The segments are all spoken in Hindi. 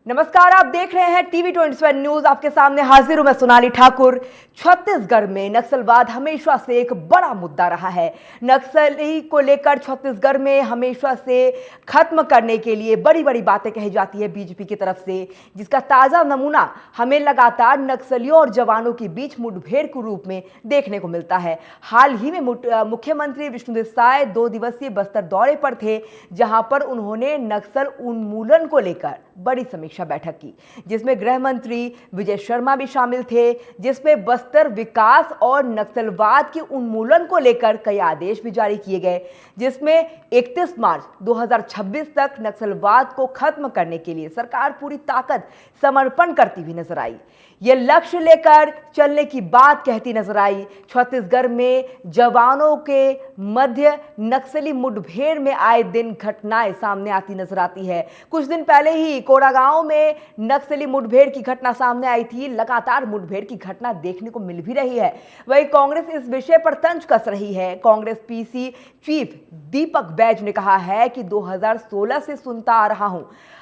नमस्कार, आप देख रहे हैं टीवी 27 न्यूज। आपके सामने हाजिर हूं मैं सोनाली ठाकुर। छत्तीसगढ़ में नक्सलवाद हमेशा से एक बड़ा मुद्दा रहा है। नक्सली को लेकर छत्तीसगढ़ में हमेशा से खत्म करने के लिए बड़ी बड़ी बातें कही जाती है बीजेपी की तरफ से, जिसका ताजा नमूना हमें लगातार नक्सलियों और जवानों के बीच मुठभेड़ के रूप में देखने को मिलता है। हाल ही में मुख्यमंत्री विष्णुदेव साय 2 दिवसीय बस्तर दौरे पर थे, जहां पर उन्होंने नक्सल उन्मूलन को लेकर बड़ी समीक्षा बैठक की, जिसमें गृह मंत्री विजय शर्मा भी शामिल थे, जिसमें बस्तर विकास और नक्सलवाद के उन्मूलन को लेकर कई आदेश भी जारी किए गए, जिसमें 31 मार्च 2026 तक नक्सलवाद को खत्म करने के लिए सरकार पूरी ताकत समर्पण करती हुई नजर आई। ये लक्ष्य लेकर चलने की बात कहती नजर आई। छत्तीसगढ़ में जवानों के मध्य नक्सली मुठभेड़ में आए दिन घटनाएं सामने आती नजर आती है। कुछ दिन पहले ही कोडागांव में नक्सली मुठभेड़ की घटना सामने आई थी। लगातार मुठभेड़ की घटना देखने को मिल भी रही है। वहीं कांग्रेस इस विषय पर तंज कस रही है। कांग्रेस पीसी चीफ दीपक बैज ने कहा है कि 2016 से सुनता आ रहा हूं,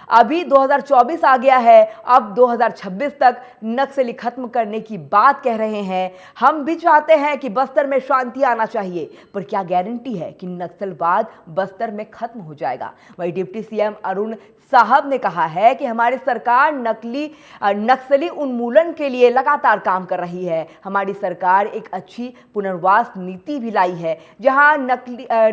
अभी 2024 आ गया है, अब 2026 तक नक्सली खत्म करने की बात कह रहे हैं। हम भी चाहते हैं कि बस्तर में शांति आना चाहिए, पर क्या गारंटी है कि नक्सलवाद बस्तर में खत्म हो जाएगा। वहीं डिप्टी सीएम अरुण साहब ने कहा है कि हमारी सरकार नक्सली उन्मूलन के लिए लगातार काम कर रही है। हमारी सरकार एक अच्छी पुनर्वास नीति भी लाई है, जहां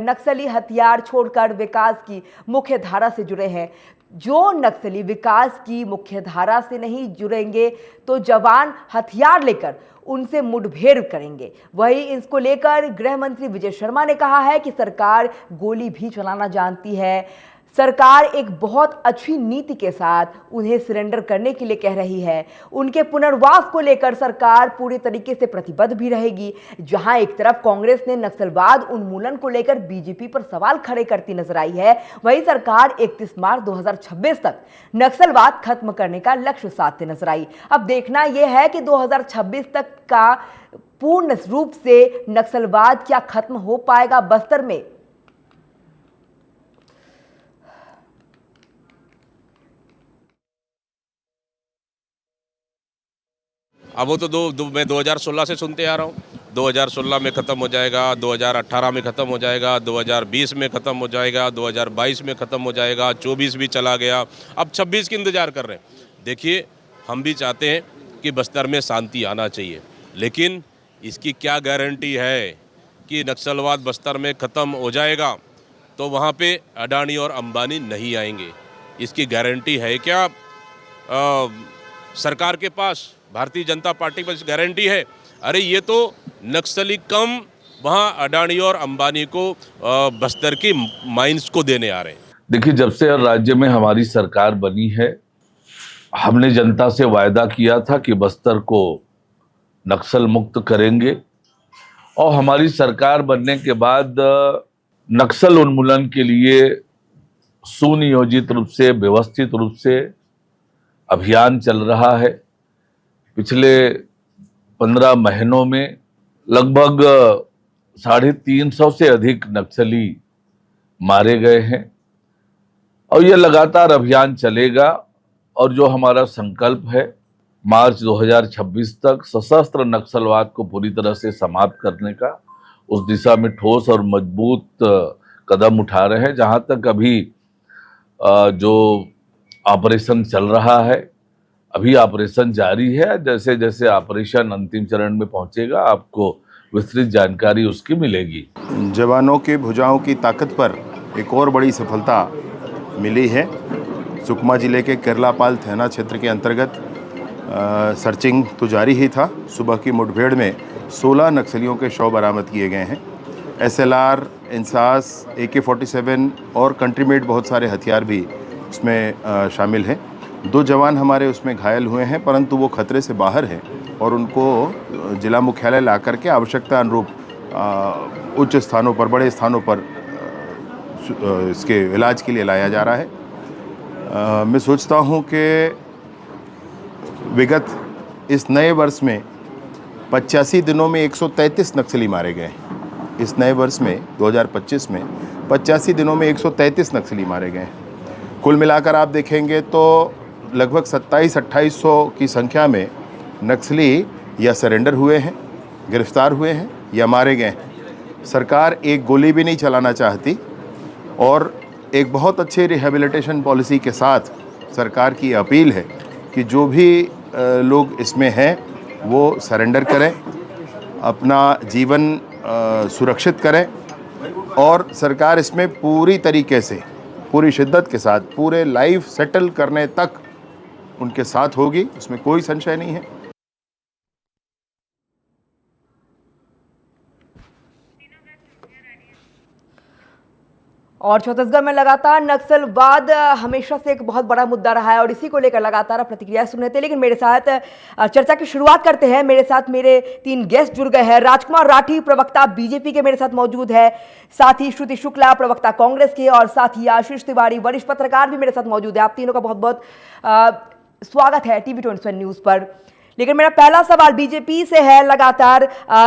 नक्सली हथियार छोड़कर विकास की मुख्य धारा से जुड़े हैं। जो नक्सली विकास की मुख्य धारा से नहीं जुड़ेंगे तो जवान हथियार लेकर उनसे मुठभेड़ करेंगे। वहीं इसको लेकर गृह मंत्री विजय शर्मा ने कहा है कि सरकार गोली भी चलाना जानती है। सरकार एक बहुत अच्छी नीति के साथ उन्हें सरेंडर करने के लिए कह रही है। उनके पुनर्वास को लेकर सरकार पूरी तरीके से प्रतिबद्ध भी रहेगी। जहां एक तरफ कांग्रेस ने नक्सलवाद उन्मूलन को लेकर बीजेपी पर सवाल खड़े करती नजर आई है, वहीं सरकार 31 मार्च 2026 तक नक्सलवाद खत्म करने का लक्ष्य साधते नजर आई। अब देखना यह है कि 2026 तक का पूर्ण रूप से नक्सलवाद क्या खत्म हो पाएगा बस्तर में। अब वो तो मैं 2016 से सुनते आ रहा हूँ। 2016 में ख़त्म हो जाएगा, 2018 में ख़त्म हो जाएगा, 2020 में ख़त्म हो जाएगा, 2022 में ख़त्म हो जाएगा, 24 भी चला गया, अब 26 की इंतज़ार कर रहे हैं। देखिए, हम भी चाहते हैं कि बस्तर में शांति आना चाहिए, लेकिन इसकी क्या गारंटी है कि नक्सलवाद बस्तर में ख़त्म हो जाएगा तो वहाँ पे अडानी और अंबानी नहीं आएंगे? इसकी गारंटी है क्या सरकार के पास? भारतीय जनता पार्टी पर गारंटी है? अरे ये तो नक्सली कम वहाँ अडानी और अंबानी को बस्तर की माइंस को देने आ रहे हैं। देखिए, जब से राज्य में हमारी सरकार बनी है, हमने जनता से वायदा किया था कि बस्तर को नक्सल मुक्त करेंगे, और हमारी सरकार बनने के बाद नक्सल उन्मूलन के लिए सुनियोजित रूप से, व्यवस्थित रूप से अभियान चल रहा है। पिछले 15 महीनों में लगभग 350 से अधिक नक्सली मारे गए हैं, और यह लगातार अभियान चलेगा। और जो हमारा संकल्प है, मार्च 2026 तक सशस्त्र नक्सलवाद को पूरी तरह से समाप्त करने का, उस दिशा में ठोस और मजबूत कदम उठा रहे हैं। जहां तक अभी जो ऑपरेशन चल रहा है, अभी ऑपरेशन जारी है। जैसे जैसे ऑपरेशन अंतिम चरण में पहुंचेगा, आपको विस्तृत जानकारी उसकी मिलेगी। जवानों के भुजाओं की ताकत पर एक और बड़ी सफलता मिली है। सुकमा जिले के केरलापाल थाना क्षेत्र के अंतर्गत सर्चिंग तो जारी ही था। सुबह की मुठभेड़ में 16 नक्सलियों के शव बरामद किए गए हैं। SLR, इंसास, AK-47 और कंट्रीमेड बहुत सारे हथियार भी उसमें शामिल हैं। 2 जवान हमारे उसमें घायल हुए हैं, परंतु वो खतरे से बाहर हैं और उनको जिला मुख्यालय ला करके आवश्यकता अनुरूप उच्च स्थानों पर, बड़े स्थानों पर इसके इलाज के लिए लाया जा रहा है। मैं सोचता हूँ कि विगत इस नए वर्ष में 85 दिनों में 133 नक्सली मारे गए। इस नए वर्ष में 2025 में 85 दिनों में 133 नक्सली मारे गए। कुल मिलाकर आप देखेंगे तो लगभग 27-2800 की संख्या में नक्सली या सरेंडर हुए हैं, गिरफ्तार हुए हैं या मारे गए हैं। सरकार एक गोली भी नहीं चलाना चाहती और एक बहुत अच्छे रिहेबिलिटेशन पॉलिसी के साथ सरकार की अपील है कि जो भी लोग इसमें हैं वो सरेंडर करें, अपना जीवन सुरक्षित करें और सरकार इसमें पूरी तरीके से, पूरी शिद्दत के साथ, पूरे लाइफ सेटल करने तक उनके साथ होगी, उसमें कोई संशय नहीं है। और छत्तीसगढ़ में लगातार नक्सलवाद हमेशा से एक बहुत बड़ा मुद्दा रहा है और इसी को लेकर लगातार प्रतिक्रिया सुन रहे थे। लेकिन मेरे साथ चर्चा की शुरुआत करते हैं। मेरे साथ मेरे 3 गेस्ट जुड़ गए हैं। राजकुमार राठी, प्रवक्ता बीजेपी के, मेरे साथ मौजूद है। साथ ही श्रुति शुक्ला, प्रवक्ता कांग्रेस के, और साथ ही आशीष तिवारी, वरिष्ठ पत्रकार भी मेरे साथ मौजूद है। आप तीनों का बहुत बहुत स्वागत है TV27 न्यूज पर। लेकिन मेरा पहला सवाल बीजेपी से है, लगातार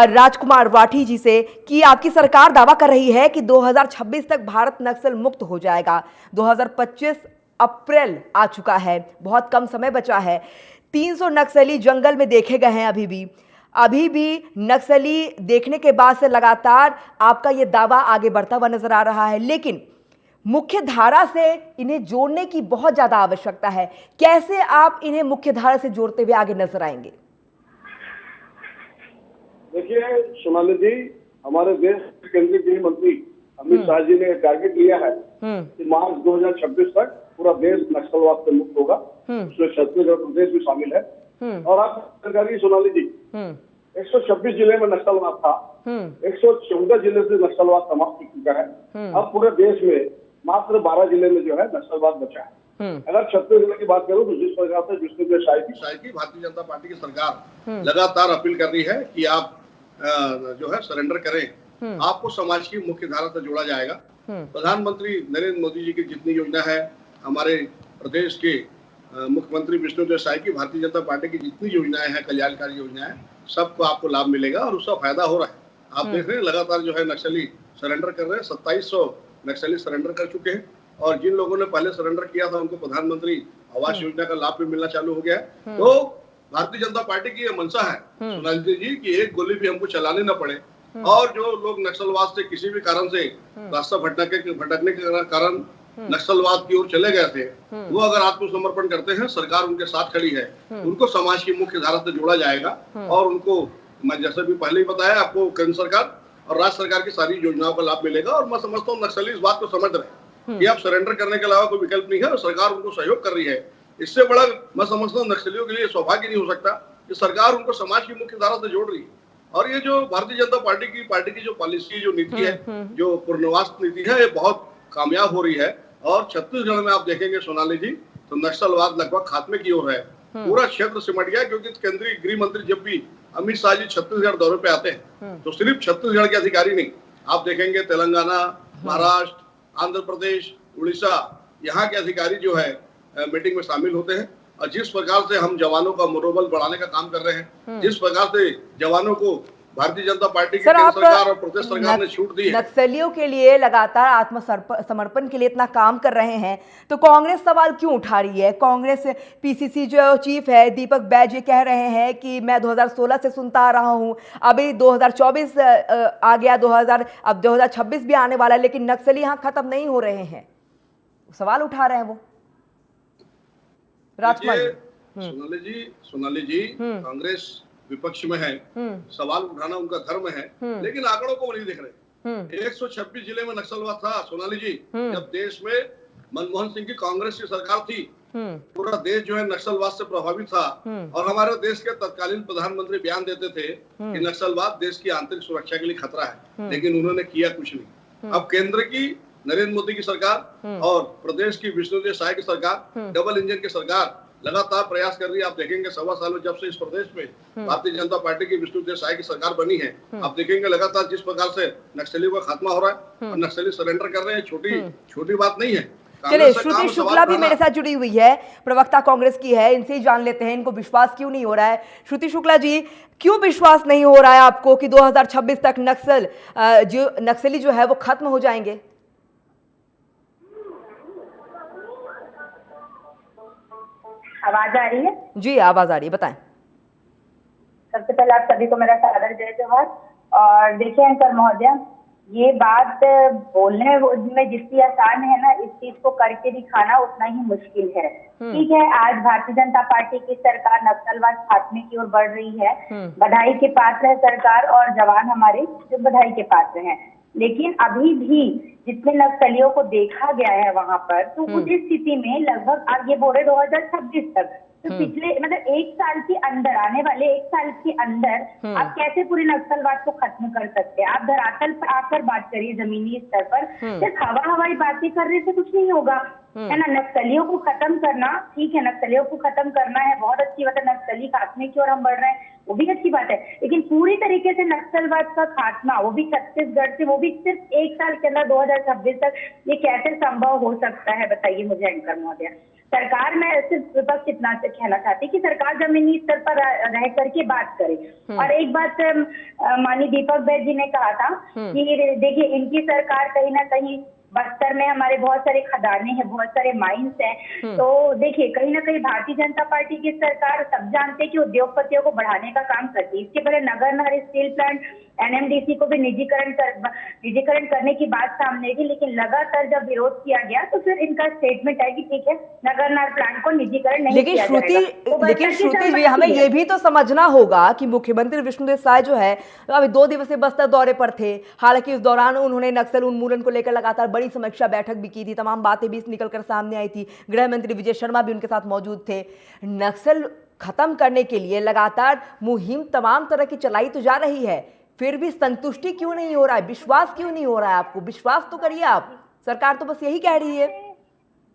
राजकुमार राठी जी से, कि आपकी सरकार दावा कर रही है कि 2026 तक भारत नक्सल मुक्त हो जाएगा। 2025 अप्रैल आ चुका है, बहुत कम समय बचा है। 300 नक्सली जंगल में देखे गए हैं। अभी भी नक्सली देखने के बाद से लगातार आपका ये दावा आगे बढ़ता हुआ नजर आ रहा है, लेकिन मुख्य धारा से इन्हें जोड़ने की बहुत ज्यादा आवश्यकता है। कैसे आप इन्हें मुख्य धारा से जोड़ते हुए आगे नजर आएंगे? देखिए सोनाली जी, हमारे देश के केंद्रीय गृह मंत्री अमित शाह जी ने टारगेट लिया है कि मार्च 2026 तक पूरा देश नक्सलवाद से मुक्त होगा। उसमें छत्तीसगढ़ प्रदेश भी शामिल है। और आप सरकारी सोनाली जी, 126 जिले में नक्सलवाद था, 114 जिले से नक्सलवाद समाप्त हो चुका है। अब पूरे देश में मात्र 12 जिले में जो है नक्सलवाद बचा है। अगर छत्तीसगढ़ की बात करूं तो जिस प्रकार से विष्णुदेव साय की भारतीय जनता पार्टी की सरकार लगातार अपील कर रही है कि आप जो है सरेंडर करें, आपको समाज की मुख्य धारा से जोड़ा जाएगा। प्रधानमंत्री नरेंद्र मोदी जी की जितनी योजना है, हमारे प्रदेश के मुख्यमंत्री विष्णुदेव साय की भारतीय जनता पार्टी की जितनी योजनाएं हैं, कल्याणकारी योजनाएं, सबको आपको लाभ मिलेगा और उसका फायदा हो रहा है। आप देख रहे हैं लगातार जो है नक्सली सरेंडर कर रहे हैं। 2700 नक्सली सरेंडर कर चुके हैं और जिन लोगों ने पहले सरेंडर किया था उनको प्रधानमंत्री आवास योजना का लाभ भी मिलना चालू हो गया है। तो भारतीय जनता पार्टी की ये मंशा है सोनाली जी कि एक गोली भी हमको चलानी न पड़े और जो लोग नक्सलवाद से किसी भी कारण से रास्ता भटकने के कारण नक्सलवाद की ओर चले गए थे, वो अगर आत्मसमर्पण करते हैं, सरकार उनके साथ खड़ी है, उनको समाज की मुख्य धारा से जोड़ा जाएगा और उनको, मैं जैसे भी पहले ही बताया आपको, केंद्र सरकार और राज्य सरकार की सारी योजनाओं का लाभ मिलेगा। और मैं समझता हूँ नक्सली इस बात को समझ रहे हैं कि आप सरेंडर करने के अलावा कोई विकल्प नहीं है और सरकार उनको सहयोग कर रही है। इससे बड़ा मैं समझता हूँ नक्सलियों के लिए सौभाग्य नहीं हो सकता कि सरकार उनको समाज की मुख्य धारा से जोड़ रही है। और ये जो भारतीय जनता पार्टी की जो पॉलिसी, जो नीति है, जो पुनर्वास नीति है, ये बहुत कामयाब हो रही है। और छत्तीसगढ़ में आप देखेंगे सोनाली जी तो नक्सलवाद लगभग खात्मे की ओर है। पूरा क्षेत्र सिमट गया, क्योंकि केंद्रीय गृह मंत्री जब भी अमित शाह जी छत्तीसगढ़ दौरे पे आते हैं तो सिर्फ छत्तीसगढ़ के अधिकारी नहीं, आप देखेंगे तेलंगाना, महाराष्ट्र, आंध्र प्रदेश, उड़ीसा, यहाँ के अधिकारी जो है मीटिंग में शामिल होते हैं। और जिस प्रकार से हम जवानों का मनोबल बढ़ाने का काम कर रहे हैं, जिस प्रकार से जवानों को भारतीय जनता पार्टी की केंद्र सरकार और प्रदेश सरकार ने छूट दी है, नक्सलियों के लिए लगातार आत्मसमर्पण के लिए इतना काम कर रहे हैं, तो कांग्रेस सवाल क्यों उठा रही है? कांग्रेस PCC जो चीफ है दीपक बैज ये कह रहे हैं कि मैं 2016 से सुनता आ रहा हूं, अभी 2024 आ गया, अब 2026 भी आने वाला है, लेकिन नक्सली यहां खत्म नहीं हो रहे हैं। सवाल उठा रहे हैं वो। राजकुमार सोनाली जी, कांग्रेस विपक्ष में है, सवाल उठाना उनका धर्म है, लेकिन आंकड़ों को वो नहीं देख रहे। 126 जिले में नक्सलवाद था सोनाली जी, जब देश में मनमोहन सिंह की कांग्रेस की सरकार थी, पूरा देश जो है नक्सलवाद से प्रभावित था। और हमारे देश के तत्कालीन प्रधानमंत्री बयान देते थे कि नक्सलवाद देश की आंतरिक सुरक्षा के लिए खतरा है, लेकिन उन्होंने किया कुछ नहीं। अब केंद्र की नरेंद्र मोदी की सरकार और प्रदेश की विष्णुदेव साय की सरकार, डबल इंजन की सरकार लगातार प्रयास कर रही है। आप देखेंगे 1.25 साल में जब से इस प्रदेश में भारतीय जनता पार्टी की विष्णुदेव साय की सरकार बनी है, आप देखेंगे लगातार जिस प्रकार से नक्सलियों का खात्मा हो रहा है और नक्सली सरेंडर कर रहे हैं, छोटी बात नहीं है। चलिए, श्रुति शुक्ला भी मेरे साथ जुड़ी हुई है, प्रवक्ता कांग्रेस की है, इनसे ही जान लेते हैं इनको विश्वास क्यों नहीं हो रहा है। श्रुति शुक्ला जी, क्यों विश्वास नहीं हो रहा है आपको कि 2026 तक नक्सली जो है वो खत्म हो जाएंगे? आवाज आ रही है? जी आवाज आ रही है, बताएं। सबसे पहले आप सभी को मेरा सादर जय जोहार। और देखिए एंकर महोदय, ये बात बोलने में जितनी आसान है ना, इस चीज को करके दिखाना उतना ही मुश्किल है। ठीक है, आज भारतीय जनता पार्टी की सरकार नक्सलवाद खात्मे की ओर बढ़ रही है, बधाई के पात्र है सरकार और जवान हमारे जो बधाई के पात्र हैं। लेकिन अभी भी जितने नक्सलियों को देखा गया है वहां पर, तो उस स्थिति में लगभग आप ये बोल रहे 2026 तक, तो पिछले मतलब एक साल के अंदर, आने वाले एक साल के अंदर आप कैसे पूरे नक्सलवाद को खत्म कर सकते हैं? आप धरातल पर आकर बात करिए, जमीनी स्तर पर। सिर्फ हवाई बातें करने से कुछ नहीं होगा, है ना। नक्सलियों को खत्म करना, ठीक है, नक्सलियों को खत्म करना है, बहुत अच्छी बात है, नक्सली खात्मे की ओर हम बढ़ रहे हैं, वो भी अच्छी बात है। लेकिन पूरी तरीके से नक्सलवाद का खात्मा, वो भी छत्तीसगढ़ से, वो भी सिर्फ एक साल के अंदर 2026 तक, ये कैसे संभव हो सकता है बताइए मुझे एंकर महोदय। सरकार, मैं सिर्फ विपक्ष इतना से कहना चाहती कि सरकार जमीनी स्तर पर रह करके बात करे। और एक बात माननीय दीपक बैद जी ने कहा था कि देखिए इनकी सरकार कहीं ना कहीं बस्तर में हमारे बहुत सारे खदाने हैं, बहुत सारे माइंस हैं, तो देखिए कहीं ना कहीं भारतीय जनता पार्टी की सरकार सब जानते हैं कि उद्योगपतियों को बढ़ाने का काम करती है। इसके पहले नगर स्टील प्लांट एनएमडीसी को भी निजीकरण करने की बात सामने आई थी, लेकिन लगातार जब विरोध किया गया तो फिर इनका स्टेटमेंट है कि ठीक है, नगर प्लांट को निजीकरण नहीं किया जाएगा। लेकिन श्रुति जी, हमें ये भी तो समझना होगा कि मुख्यमंत्री विष्णुदेव साय जो है अभी 2 दिवसीय बस्तर दौरे पर थे। हालांकि इस दौरान उन्होंने नक्सल उन्मूलन को लेकर लगातार बड़ी समीक्षा बैठक भी की थी, तमाम बातें भी निकलकर सामने आई थी। गृह मंत्री विजय शर्मा भी उनके साथ मौजूद थे। नक्सल खत्म करने के लिए लगातार मुहिम तमाम तरह की चलाई तो जा रही है, फिर भी संतुष्टि क्यों नहीं हो रहा है? विश्वास क्यों नहीं हो रहा है आपको? विश्वास तो करिए आप, सरकार तो बस यही कह रही है।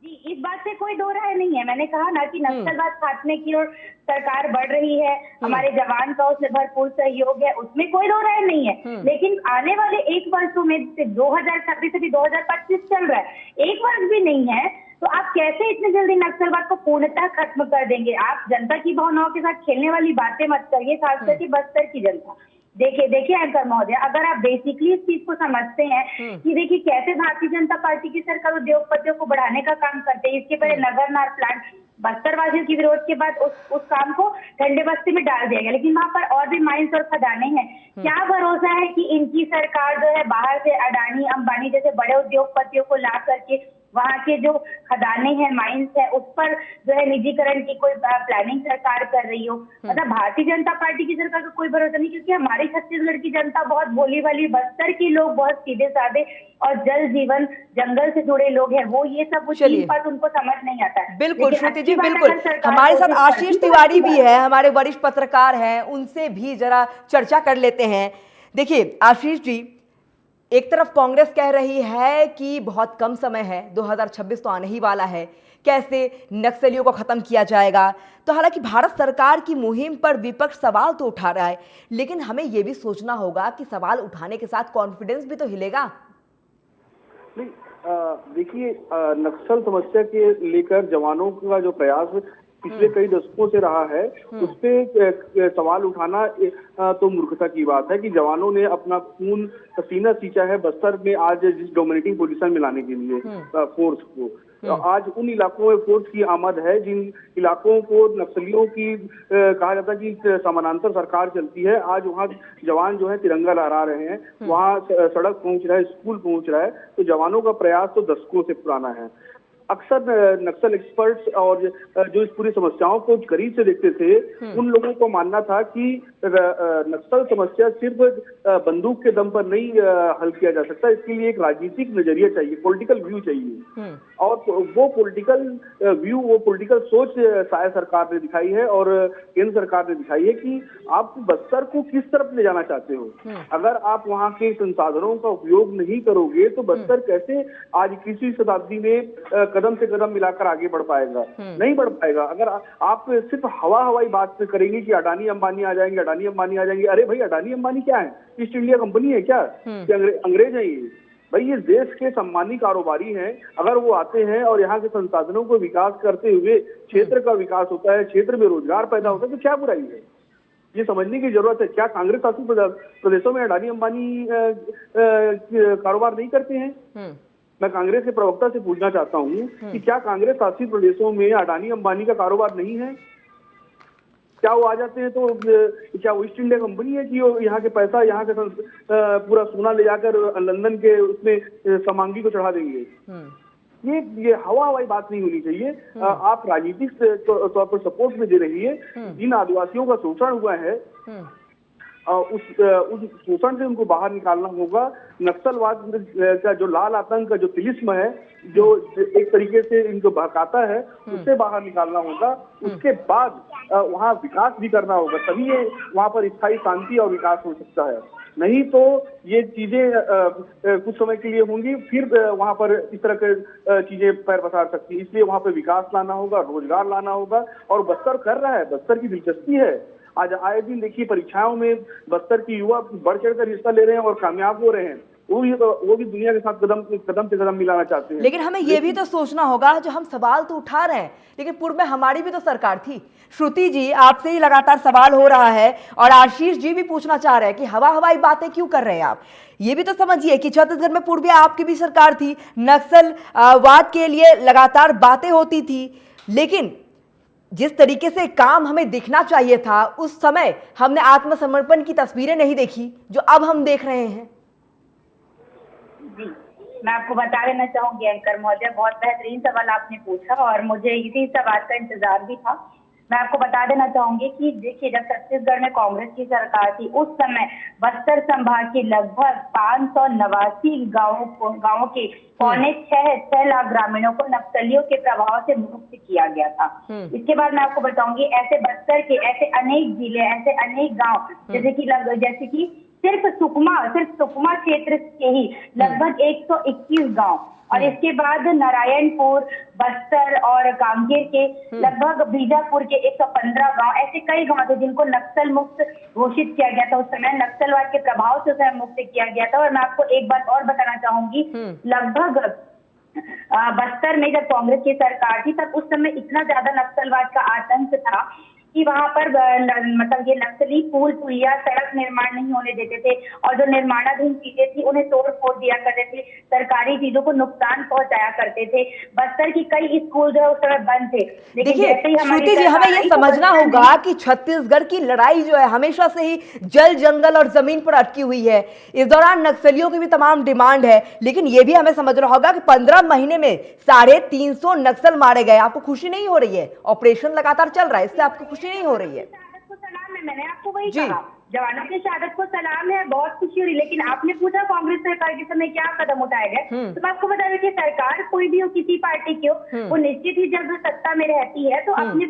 जी, इस बात से कोई दो राय नहीं है। मैंने कहा ना कि नक्सलवाद खात्मे की ओर सरकार बढ़ रही है, हमारे जवान का उसमें भरपूर सहयोग है, उसमें कोई दो राय नहीं है। लेकिन आने वाले एक वर्षों में 2026 से 2025 चल रहा है, एक वर्ष भी नहीं है, तो आप कैसे इतने जल्दी नक्सलवाद को पूर्णतः खत्म कर देंगे? आप जनता की भावनाओं के साथ खेलने वाली बातें मत करिए, खासकर कि बस्तर की जनता। देखिए एंकर महोदय, अगर आप बेसिकली इस चीज को समझते हैं कि देखिए कैसे भारतीय जनता पार्टी की सरकार उद्योगपतियों को बढ़ाने का काम करते हैं। इसके पहले नगर प्लांट बस्तर वासियों के विरोध के बाद उस काम को ठंडे बस्ती में डाल दिया गया, लेकिन वहां पर और भी माइंस और खदाने हैं। क्या भरोसा है कि इनकी सरकार जो है बाहर से अडानी अंबानी जैसे बड़े उद्योगपतियों को ला करके वहाँ के जो खदाने हैं, माइंस है, उस पर जो है निजीकरण की कोई प्लानिंग सरकार कर रही हो? मतलब भारतीय जनता पार्टी की सरकार का कोई भरोसा नहीं, क्योंकि हमारी छत्तीसगढ़ की जनता बहुत भोली भाली, बस्तर के लोग बहुत सीधे साधे और जल जीवन जंगल से जुड़े लोग हैं, वो ये सब बात उनको समझ नहीं आता है। बिल्कुल श्रुति जी, बिल्कुल। हमारे साथ आशीष तिवारी भी है, हमारे वरिष्ठ पत्रकार हैं, उनसे भी जरा चर्चा कर लेते हैं। देखिए आशीष जी, एक तरफ कांग्रेस कह रही है कि बहुत कम समय है, 2026 तो आने ही वाला है, कैसे नक्सलियों को खत्म किया जाएगा। तो हालांकि भारत सरकार की मुहिम पर विपक्ष सवाल तो उठा रहा है, लेकिन हमें यह भी सोचना होगा कि सवाल उठाने के साथ कॉन्फिडेंस भी तो हिलेगा। नहीं, देखिए नक्सल समस्या के लेकर जवानों का जो प्रयास पिछले कई दशकों से रहा है, उस पे सवाल उठाना तो मूर्खता की बात है कि जवानों ने अपना खून पसीना सींचा है बस्तर में आज जिस डोमिनेटिंग पोजीशन में लाने के लिए फोर्स को। तो आज उन इलाकों में फोर्स की आमद है जिन इलाकों को नक्सलियों की कहा जाता है कि समानांतर सरकार चलती है। आज वहाँ जवान जो है तिरंगा लहरा रहे हैं, वहाँ सड़क पहुंच रहा है, स्कूल पहुंच रहा है। तो जवानों का प्रयास तो दशकों से पुराना है। अक्सर नक्सल एक्सपर्ट्स और जो इस पूरी समस्याओं को करीब से देखते थे, उन लोगों को मानना था कि नक्सल समस्या सिर्फ बंदूक के दम पर नहीं हल किया जा सकता, इसके लिए एक राजनीतिक नजरिया चाहिए, पॉलिटिकल व्यू चाहिए। और वो पॉलिटिकल व्यू, वो पॉलिटिकल सोच शायद सरकार ने दिखाई है और केंद्र सरकार ने दिखाई है कि आप बस्तर को किस तरफ ले जाना चाहते हो। अगर आप वहाँ के संसाधनों का उपयोग नहीं करोगे तो बस्तर कैसे आज 21वीं शताब्दी में कदम से कदम मिलाकर आगे बढ़ पाएगा? नहीं बढ़ पाएगा। अगर आप सिर्फ हवाई बात करेंगे कि अडानी अंबानी आ जाएंगे, अडानी अंबानी आ जाएंगे, अरे भाई अडानी अंबानी क्या है? ईस्ट इंडिया कंपनी है क्या? कि अंग्रेज है ये? भाई ये देश के सम्मानी कारोबारी हैं। अगर वो आते हैं और यहाँ के संसाधनों को विकास करते हुए क्षेत्र का विकास होता है, क्षेत्र में रोजगार पैदा होता है, तो क्या बुराई है? ये समझने की जरूरत है। क्या कांग्रेस शासित प्रदेशों में अडानी अंबानी कारोबार नहीं करते हैं? मैं कांग्रेस के प्रवक्ता से पूछना चाहता हूँ कि क्या कांग्रेस शासित प्रदेशों में अडानी अंबानी का कारोबार नहीं है? क्या वो आ जाते हैं तो क्या वो ईस्ट इंडिया कंपनी है कि वो यहाँ के पैसा, यहाँ के पूरा सोना ले जाकर लंदन के उसमें समांगी को चढ़ा देंगे? ये हवाई बात नहीं होनी चाहिए। आप राजनीतिक तौर पर सपोर्ट में दे रही है। जिन आदिवासियों का शोषण हुआ है उस शोषण से उनको बाहर निकालना होगा। नक्सलवाद का जो लाल आतंक का जो तिलिस्म है, जो एक तरीके से इनको भड़काता है, उससे बाहर निकालना होगा। उसके बाद वहाँ विकास भी करना होगा, तभी ये वहाँ पर स्थायी शांति और विकास हो सकता है। नहीं तो ये चीजें कुछ समय के लिए होंगी, फिर वहाँ पर इस तरह की चीजें पैर पसार सकती है। इसलिए वहाँ पर विकास लाना होगा, रोजगार लाना होगा, और बस्तर कर रहा है। बस्तर की दिलचस्पी है। आज आए दिन देखिए परीक्षाओं में बस्तर की युवा बढ़ चढ़कर हिस्सा ले रहे हैं और कामयाब हो रहे हैं। वो भी दुनिया के साथ कदम से कदम मिलाना चाहते हैं। लेकिन हमें ये भी तो सोचना होगा, जो हम सवाल तो उठा रहे हैं, लेकिन पूर्व में हमारी भी तो सरकार थी। श्रुति जी, आपसे ही लगातार सवाल हो रहा है और आशीष जी भी पूछना चाह रहे हैं कि हवाई बातें क्यों कर रहे हैं आप। ये भी तो समझिए कि छत्तीसगढ़ में पूर्व आपकी भी सरकार थी, नक्सलवाद के लिए लगातार बातें होती थी, लेकिन जिस तरीके से काम हमें दिखना चाहिए था उस समय हमने आत्मसमर्पण की तस्वीरें नहीं देखी जो अब हम देख रहे हैं। जी, मैं आपको बता देना चाहूंगी एंकर महोदय, बहुत बेहतरीन सवाल आपने पूछा और मुझे इसी सवाल का इंतजार भी था। मैं आपको बता देना चाहूंगी कि देखिए, जब छत्तीसगढ़ में कांग्रेस की सरकार थी उस समय बस्तर संभाग के लगभग 589 गांवों के 6.5 लाख ग्रामीणों को नक्सलियों के प्रभाव से मुक्त किया गया था। इसके बाद मैं आपको बताऊंगी ऐसे बस्तर के ऐसे अनेक जिले, ऐसे अनेक गाँव, जैसे कि सिर्फ सुकमा क्षेत्र के ही लगभग 121 गांव, और इसके बाद नारायणपुर, बस्तर और कांकेर के लगभग बीजापुर के 115 गांव, ऐसे कई गांव थे जिनको नक्सल मुक्त घोषित किया गया था। उस समय नक्सलवाद के प्रभाव से उसे मुक्त किया गया था। और मैं आपको एक बात और बताना चाहूंगी, लगभग बस्तर में जब कांग्रेस की सरकार थी तब उस समय इतना ज्यादा नक्सलवाद का आतंक था कि वहां पर मतलब ये नक्सली पुल पुलिया सड़क निर्माण नहीं होने देते थे, और जो निर्माणाधीन चीजें थी उन्हें तोड़ फोड़ दिया करते थे, सरकारी चीजों को नुकसान पहुंचाया करते थे। बस्तर की कई स्कूल जो है उस समय बंद थे। देखिए श्रुति जी, हमें ये समझना होगा कि छत्तीसगढ़ की लड़ाई जो है हमेशा से ही जल जंगल और जमीन पर अटकी हुई है। इस दौरान नक्सलियों की भी तमाम डिमांड है, लेकिन ये भी हमें समझना होगा कि 15 महीने में 350 नक्सल मारे गए। आपको खुशी नहीं हो रही है? ऑपरेशन लगातार चल रहा है, इससे आपको खुशी नहीं हो रही है? को सलाम है, मैंने आपको वही कहा, जवानों की शहादत को सलाम है, बहुत खुशी हो रही। लेकिन आपने पूछा कांग्रेस सरकार के समय क्या कदम उठाए गए, तो मैं आपको बता दें कि सरकार कोई भी हो, किसी पार्टी की हो, वो निश्चित ही जब सत्ता में रहती है तो अपने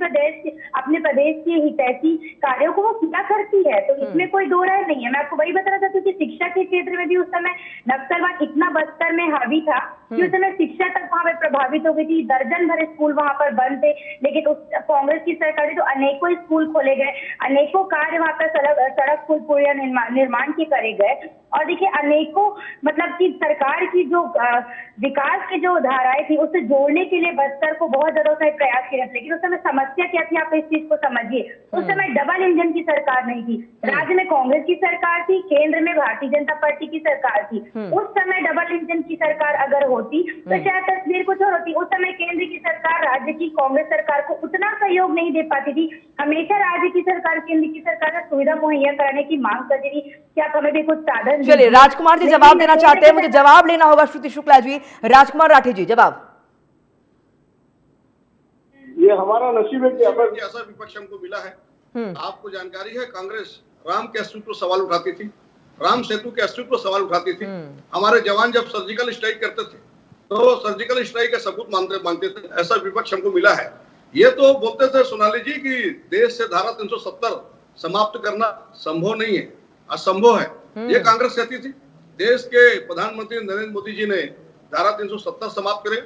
प्रदेश के हितैषी कार्यों को वो किया करती है, तो इसमें कोई दो राय नहीं है। मैं आपको वही बताना चाहती हूँ कि शिक्षा के क्षेत्र में भी उस समय नक्सलवाद इतना बस्तर में हावी था कि उस समय शिक्षा तक वहां पर प्रभावित हो गई थी। दर्जन भर स्कूल वहां पर बंद थे, लेकिन उस कांग्रेस की सरकार तो अनेकों स्कूल खोले गए, अनेकों कार्य वहां पर सड़क पुल पुलिया निर्माण के करे गए। और देखिए अनेकों मतलब कि सरकार की जो विकास की जो धाराएं थी उसे जोड़ने के लिए बस्तर को बहुत ज्यादा प्रयास किया, लेकिन उस समय समस्या क्या थी आप इस चीज को समझिए। उस समय डबल इंजन की सरकार नहीं थी, राज्य में कांग्रेस की सरकार थी, केंद्र में भारतीय जनता पार्टी की सरकार थी। उस समय डबल इंजन की सरकार अगर होती तो शायद तस्वीर कुछ और होती। उस समय केंद्र की सरकार राज्य की कांग्रेस सरकार को उतना सहयोग नहीं दे पाती थी। हमेशा राज्य की सरकार केंद्र की सरकार को सुविधा मुहैया कराने की मांग करती थी कि आप हमें भी कुछ साधन। चलिए राजकुमार जी जवाब देना चाहते हैं, मुझे जवाब लेना होगा। श्रुति शुक्ला जी, राजकुमार राठी जी जवाब। ये हमारा नसीब है कि ऐसा विपक्ष हमको मिला है। आपको जानकारी है कांग्रेस राम के अस्तित्व पर सवाल उठाती थी, राम सेतु के अस्तित्व पर सवाल उठाती थी। हमारे जवान जब सर्जिकल स्ट्राइक करते थे तो सर्जिकल स्ट्राइक का सबूत मांगते थे। ऐसा विपक्ष हमको मिला है। ये तो बोलते थे सोनाली जी कि देश से धारा 370 समाप्त करना संभव नहीं है, असंभव है। ये कांग्रेस कहती थी। देश के प्रधानमंत्री नरेंद्र मोदी जी ने धारा 370 समाप्त करे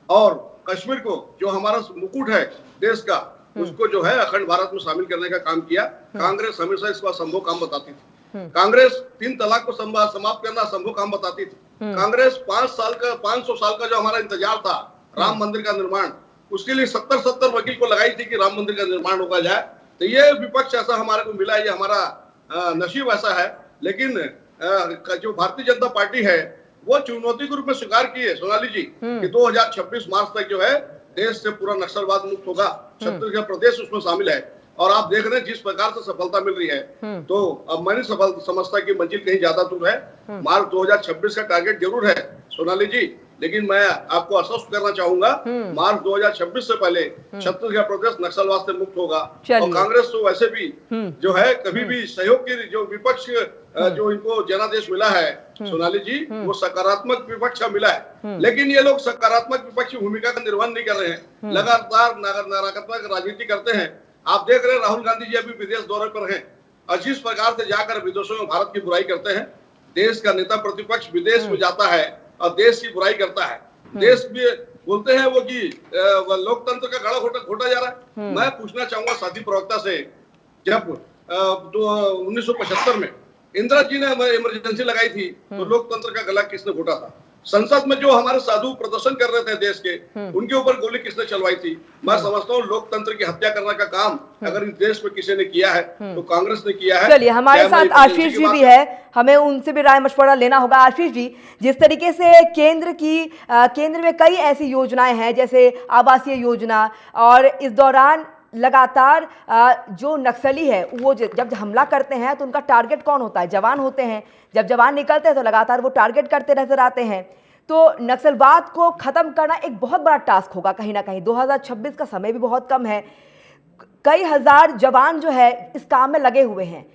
और कश्मीर को, जो हमारा मुकुट है देश का, उसको जो है अखंड भारत में शामिल करने का काम किया। कांग्रेस हमेशा इसको असंभव काम बताती थी। कांग्रेस 3 तलाक को समाप्त करना असंभव काम बताती थी। कांग्रेस 500 साल का जो हमारा इंतजार था राम मंदिर का निर्माण, उसके लिए 70 वकील को लगाई थी कि राम मंदिर का निर्माण होगा जाए। तो ये विपक्ष ऐसा हमारे को मिला, ये हमारा नसीब ऐसा है। लेकिन जो भारतीय जनता पार्टी है वो चुनौती के रूप में स्वीकार की है सोनाली जी कि 2026 मार्च तक जो है देश से पूरा नक्सलवाद मुक्त होगा। छत्तीसगढ़ प्रदेश उसमें शामिल है और आप देख रहे हैं जिस प्रकार से सफलता मिल रही है, तो अब मैंने समझता कि मंजिल कहीं ज्यादा दूर है। मार्च 2026 का टारगेट जरूर है सोनाली जी, लेकिन मैं आपको आश्वस्त करना चाहूंगा मार्च 2026 से पहले छत्तीसगढ़ प्रदेश नक्सलवाद से मुक्त होगा। और कांग्रेस तो वैसे भी जो है कभी भी सहयोग की जो विपक्ष जो इनको जनादेश मिला है सोनाली जी, वो सकारात्मक विपक्ष का मिला है, लेकिन ये लोग सकारात्मक विपक्ष की भूमिका का निर्वहन नहीं कर रहे हैं, लगातार नकारात्मक राजनीति करते हैं। आप देख रहे हैं राहुल गांधी जी अभी विदेश दौरे पर हैं और जिस प्रकार से जाकर विदेशों में भारत की बुराई करते हैं। देश का नेता प्रतिपक्ष विदेश में जाता है और देश की बुराई करता है। देश भी बोलते हैं वो कि लोकतंत्र का गला घोटा जा रहा है। मैं पूछना चाहूंगा साथी प्रवक्ता से, जब 1975 में इंदिरा जी ने इमरजेंसी लगाई थी तो लोकतंत्र का गला किसने घोटा था? संसद में जो हमारे साधु प्रदर्शन कर रहे थे देश के, उनके ऊपर गोली किसने चलवाई थी? मैं समझता हूँ लोकतंत्र की हत्या करने का काम अगर इस देश में किसी ने किया है तो कांग्रेस ने किया है। चलिए, हमारे साथ आशीष जी भी है, हमें उनसे भी राय मशवरा लेना होगा। आशीष जी, जिस तरीके से केंद्र में कई ऐसी योजनाएं हैं जैसे आवासीय योजना, और इस दौरान लगातार जो नक्सली है वो जब हमला करते हैं तो उनका टारगेट कौन होता है? जवान होते हैं। जब जवान निकलते हैं तो लगातार वो टारगेट करते नजर आते हैं। तो नक्सलवाद को खत्म करना एक बहुत बड़ा टास्क होगा कहीं ना कहीं। 2026 का समय भी बहुत कम है। कई हजार जवान जो है इस काम में लगे हुए हैं।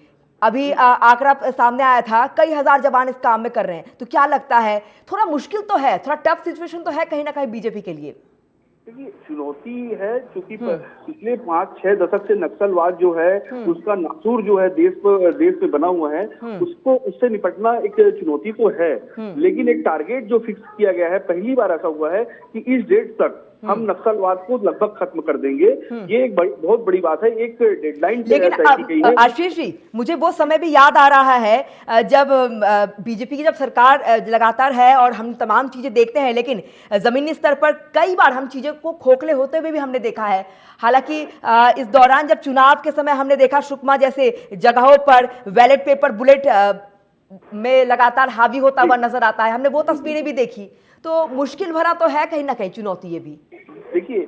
अभी आंकड़ा सामने आया था, कई हजार जवान इस काम में कर रहे हैं। तो क्या लगता है, थोड़ा मुश्किल तो है, थोड़ा टफ सिचुएशन तो है कहीं ना कहीं बीजेपी के लिए? देखिए, चुनौती है क्योंकि पिछले 5-6 दशक से नक्सलवाद जो है उसका नासूर जो है देश पे बना हुआ है, उससे निपटना एक चुनौती तो है, लेकिन एक टारगेट जो फिक्स किया गया है, पहली बार ऐसा हुआ है कि इस डेट तक हम नक्सलवाद को लगभग खत्म कर देंगे। ये एक बहुत बड़ी बात है, एक डेडलाइन तय की गई है। आशीष जी, मुझे वो समय भी याद आ रहा है जब बीजेपी की जब सरकार लगातार है और हम तमाम चीजें देखते हैं, लेकिन जमीनी स्तर पर कई बार हम चीजों को खोखले होते हुए भी हमने देखा है। हालांकि इस दौरान जब चुनाव के समय हमने देखा सुकमा जैसे जगहों पर बैलेट पेपर बुलेट में लगातार हावी होता हुआ नजर आता है, हमने वो तस्वीरें भी देखी। तो मुश्किल भरा तो है कहीं ना कहीं चुनौती ये भी। देखिए,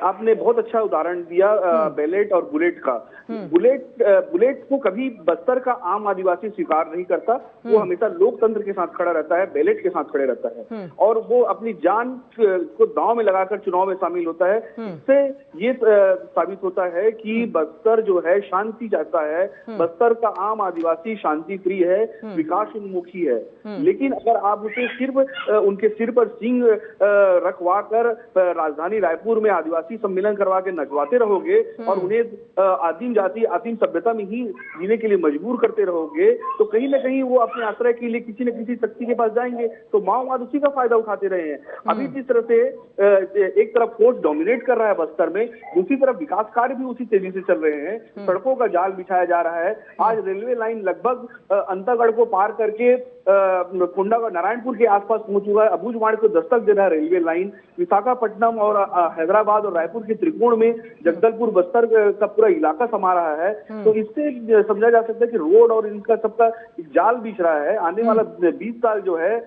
आपने बहुत अच्छा उदाहरण दिया बैलेट और बुलेट का। बुलेट को कभी बस्तर का आम आदिवासी स्वीकार नहीं करता, वो हमेशा लोकतंत्र के साथ खड़ा रहता है, बैलेट के साथ खड़े रहता है और वो अपनी जान को दांव में लगाकर चुनाव में शामिल होता है। इससे ये साबित होता है कि बस्तर जो है शांति चाहता है, बस्तर का आम आदिवासी शांति प्रिय है, विकास उन्मुखी है। लेकिन अगर आप उसे सिर्फ उनके सिर पर सिंह रखवा कर राजधानी रायपुर में आदिवासी सम्मेलन करवा के नचवाते रहोगे और उन्हें आदिम जाति आदिम सभ्यता में ही जीने के लिए मजबूर करते रहोगे, तो कहीं ना कहीं वो अपने आश्रय के लिए किसी न किसी शक्ति के पास जाएंगे। तो माओवाद उसी का फायदा उठाते रहे हैं। अभी जिस तरह से एक तरफ फोर्स डोमिनेट कर रहा है बस्तर में, दूसरी तरफ विकास कार्य भी उसी तेजी से चल रहे हैं। सड़कों का जाल बिछाया जा रहा है। आज रेलवे लाइन लगभग अंतागढ़ को पार करके कोंडा और नारायणपुर के आसपास पहुंच चुका है। अबूझमाड़ को दस्तक दे रहा है रेलवे लाइन। विशाखापट्टनम और हैदराबाद और रायपुर के त्रिकोण में जगदलपुर बस्तर का पूरा इलाका समा रहा है। तो इससे समझा जा सकता है कि रोड और इनका सबका जाल बिछ रहा है। आने वाला 20 साल जो है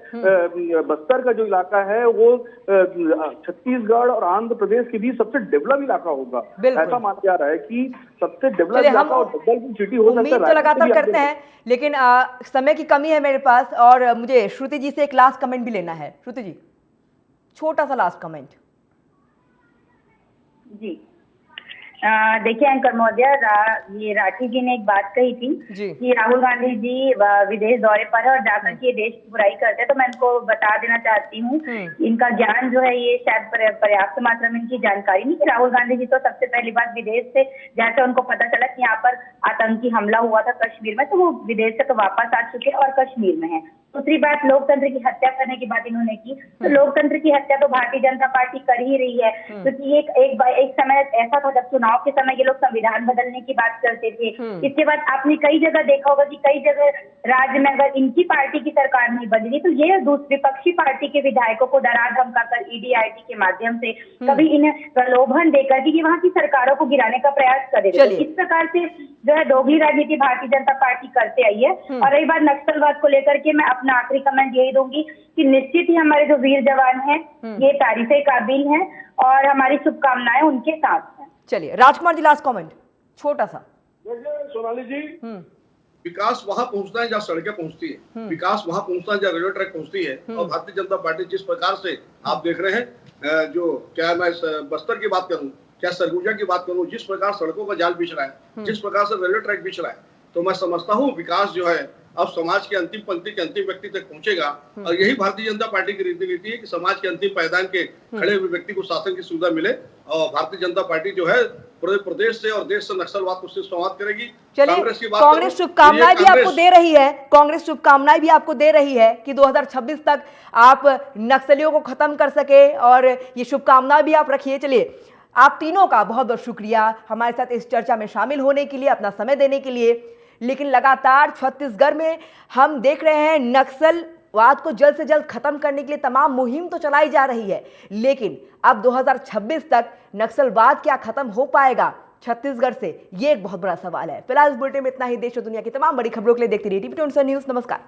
बस्तर का जो इलाका है वो छत्तीसगढ़ और आंध्र प्रदेश के बीच सबसे डेवलप इलाका होगा। ऐसा माना जा रहा है कि सबसे डेवलप इलाका और जगदलपुर सिटी हो सकता है। तो लगातार करते हैं, लेकिन समय की कमी है मेरे पास और मुझे श्रुति जी से एक लास्ट कमेंट भी लेना है। श्रुति जी, छोटा सा लास्ट कमेंट। जी, देखिए एंकर महोदय, ये राठी जी ने एक बात कही थी कि राहुल गांधी जी विदेश दौरे पर है और जाकर के देश की बुराई करते हैं। तो मैं इनको बता देना चाहती हूँ, इनका ज्ञान जो है ये शायद पर्याप्त मात्रा में इनकी जानकारी नहीं। कि राहुल गांधी जी तो सबसे पहली बात विदेश से जैसे उनको पता चला कि यहाँ पर आतंकी हमला हुआ था कश्मीर में, तो वो विदेश से तो वापस आ चुके और कश्मीर में है। दूसरी बात, लोकतंत्र की हत्या करने की बात इन्होंने की। तो लोकतंत्र की हत्या तो भारतीय जनता पार्टी कर ही रही है, क्योंकि एक समय ऐसा था जब चुनाव के समय ये लोग संविधान बदलने की बात करते थे। इसके बाद आपने कई जगह देखा होगा कि कई जगह राज्य में अगर इनकी पार्टी की सरकार नहीं बदली तो ये विपक्षी पार्टी के विधायकों को डरा धमका कर ईडीआईटी के माध्यम से कभी इन्हें प्रलोभन देकर कि वहां की सरकारों को गिराने का प्रयास करे। तो इस प्रकार से जो है दोगली राजनीति भारतीय जनता पार्टी करते आई है। और रही बात नक्सलवाद को लेकर के, मैं अपना आखिरी कमेंट यही दूंगी कि निश्चित ही हमारे जो वीर जवान हैं ये तारीफे काबिल हैं और हमारी शुभकामनाएं उनके साथ हैं। चलिए राजकुमार जी, लास्ट कमेंट छोटा सा। देखिए सोनाली जी, विकास वहां पहुंचता है जहां सड़कें पहुंचती है, विकास वहां पहुंचता है जहां रेलवे ट्रैक पहुंचती है। और भारतीय जनता पार्टी जिस प्रकार से आप देख रहे हैं, जो क्या मैं बस्तर की बात करूं, क्या सरगुजा की बात करूं, जिस प्रकार सड़कों का जाल बिछ रहा है, जिस प्रकार से रेलवे ट्रैक बिछ रहा है, तो मैं समझता हूं विकास जो है अब समाज के अंतिम पंक्ति के अंतिम व्यक्ति तक पहुंचेगा। और यही भारतीय जनता पार्टी की रीति है कि समाज के अंतिम पायदान के खड़े हुए व्यक्ति को शासन की सुविधा मिले। और भारतीय जनता पार्टी जो है पूरे प्रदेश से और देश से नक्सलवाद को समाप्त करेगी। चलिए, कांग्रेस शुभकामनाएं भी आपको दे रही है, कांग्रेस शुभकामनाएं भी आपको दे रही है कि 2026 तक आप नक्सलियों को खत्म कर सके, और ये शुभकामनाएं भी आप रखिए। चलिए, आप तीनों का बहुत बहुत शुक्रिया हमारे साथ इस चर्चा में शामिल होने के लिए, अपना समय देने के लिए। लेकिन लगातार छत्तीसगढ़ में हम देख रहे हैं नक्सलवाद को जल्द से जल्द खत्म करने के लिए तमाम मुहिम तो चलाई जा रही है, लेकिन अब 2026 तक नक्सलवाद क्या खत्म हो पाएगा छत्तीसगढ़ से, ये एक बहुत बड़ा सवाल है। फिलहाल इस बुलेटिन में इतना ही। देश और दुनिया की तमाम बड़ी खबरों के लिए देखते रहिए टीवी 24 न्यूज़। नमस्कार।